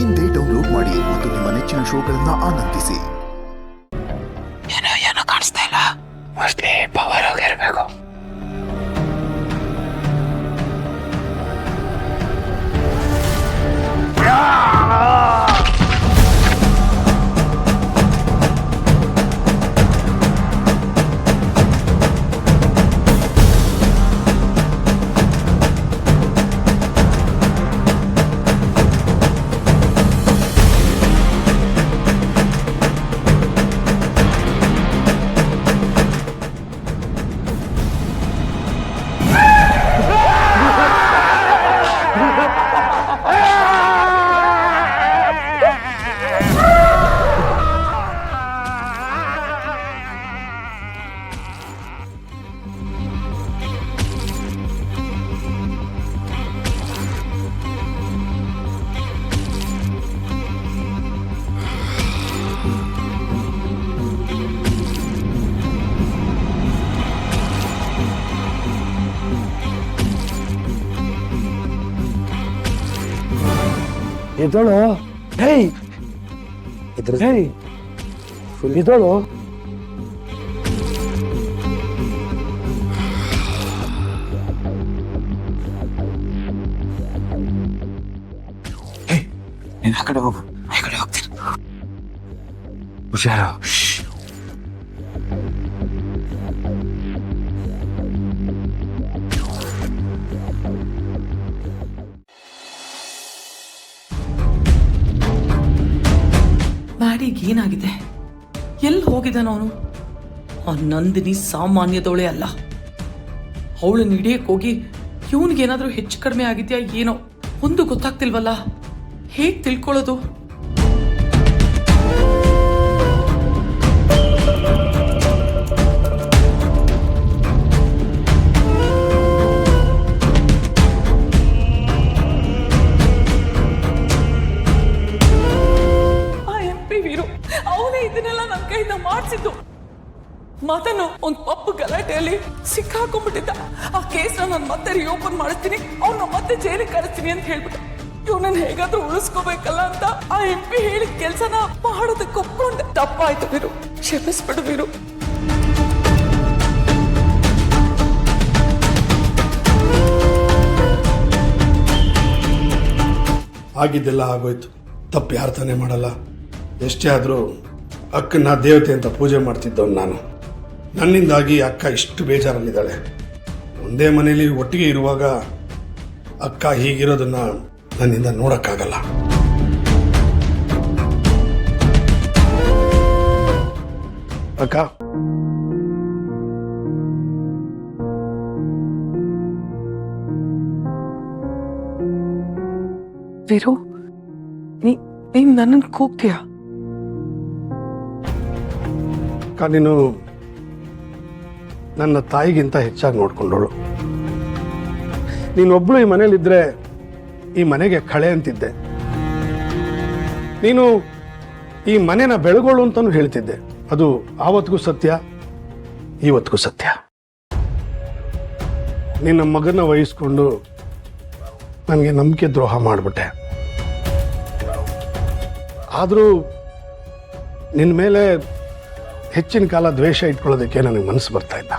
ಇಂದೇ ಡೌನ್ಲೋಡ್ ಮಾಡಿ ಮತ್ತು ನಿಮ್ಮ ನೆಚ್ಚಿನ ಶೋಗಳನ್ನ ಆನಂದಿಸಿ. ಏನೋ ಕಾಣಿಸ್ತಾ ಇಲ್ಲ. Mostly power ಹೋಗಿರ್ಬೇಕು. ಇದಳು ಹೇ ಇದಳು ನೀನ್ ಆ ಕಡೆ ಹೋಗು, ಆ ಕಡೆ ಹೋಗ್ತೀನಿ. ಹುಷಾರು. ಮ್ಯಾಡಿಗೆ ಏನಾಗಿದೆ? ಎಲ್ಲಿ ಹೋಗಿದ್ದಾನ ಅವನು? ಆ ನಂದಿನಿ ಸಾಮಾನ್ಯದವಳೇ ಅಲ್ಲ. ಅವಳನ್ನ ಹಿಡಿಯಕ್ಕೆ ಹೋಗಿ ಇವನಿಗೇನಾದ್ರೂ ಹೆಚ್ಚು ಕಡಿಮೆ ಆಗಿದ್ಯಾ ಏನೋ ಒಂದು ಗೊತ್ತಾಗ್ತಿಲ್ವಲ್ಲ. ಹೇಗ್ ತಿಳ್ಕೊಳ್ಳೋದು? ಅವನೇ ಇದನ್ನೆಲ್ಲ ನನ್ನ ಕೈಯಿಂದ ಮಾಡಿಸಿದ್ದು. ಮದನು ಒಂದ್ ಪಪ್ಪು ಗಲಾಟೆಯಲ್ಲಿ ಸಿಕ್ಕಾಕೊಂಡ್ಬಿಟ್ಟಿದ್ದ. ಆ ಕೇಸ್ನ ನಾನು ಮತ್ತೆ ರಿಓಪನ್ ಮಾಡಿಸ್ತೀನಿ, ಅವ್ನ ಮತ್ತೆ ಜೈಲಿಗೆ ಕಳಿಸ್ತೀನಿ ಅಂತ ಹೇಳ್ಬಿಟ್ಟು ಇವನನ್ನ ಹೇಗಾದ್ರೂ ಉಳಿಸ್ಕೋಬೇಕಲ್ಲ ಅಂತ ಆ MP ಹೇಳಿದ ಕೆಲ್ಸನ ಮಾಡೋದಕ್ಕೆ ಒಪ್ಕೊಂಡೆ. ತಪ್ಪಾಯ್ತು ವೀರು, ಕ್ಷಮಿಸ್ಬಿಡು ವೀರು. ಆಗಿದ್ದೆಲ್ಲ ಆಗೋಯ್ತು. ತಪ್ಪು ಯಾರು ತಾನೇ ಮಾಡಲ್ಲ. ಎಷ್ಟೇ ಆದರೂ ಅಕ್ಕನ ದೇವತೆ ಅಂತ ಪೂಜೆ ಮಾಡ್ತಿದ್ದವನು ನಾನು. ನನ್ನಿಂದಾಗಿ ಅಕ್ಕ ಇಷ್ಟು ಬೇಜಾರಲ್ಲಿದ್ದಾಳೆ. ಒಂದೇ ಮನೇಲಿ ಒಟ್ಟಿಗೆ ಇರುವಾಗ ಅಕ್ಕ ಹೀಗಿರೋದನ್ನ ನನ್ನಿಂದ ನೋಡೋಕ್ಕಾಗಲ್ಲ. ಅಕ್ಕ, ವೀರು, ನೀನ್ ನನ್ನನ್ನು ಕೂಗ್ತೀಯ? ಅಕ್ಕ, ನೀನು ನನ್ನ ತಾಯಿಗಿಂತ ಹೆಚ್ಚಾಗಿ ನೋಡ್ಕೊಂಡೋಳು. ನೀನೊಬ್ಳು ಈ ಮನೇಲಿದ್ರೆ ಈ ಮನೆಗೆ ಕಳೆ ಅಂತಿದ್ದೆ. ನೀನು ಈ ಮನೆನ ಬೆಳಗೋಳು ಅಂತಾನು ಹೇಳ್ತಿದ್ದೆ. ಅದು ಆವತ್ತಿಗೂ ಸತ್ಯ, ಇವತ್ತಿಗೂ ಸತ್ಯ. ನಿನ್ನ ಮಗನ ವಹಿಸ್ಕೊಂಡು ನನಗೆ ನಂಬಿಕೆ ದ್ರೋಹ ಮಾಡಿಬಿಟ್ಟೆ. ಆದರೂ ನಿನ್ನ ಮೇಲೆ ಹೆಚ್ಚಿನ ಕಾಲ ದ್ವೇಷ ಇಟ್ಕೊಳ್ಳೋದಕ್ಕೆ ನನಗೆ ಮನಸ್ಸು ಬರ್ತಾ ಇಲ್ಲ.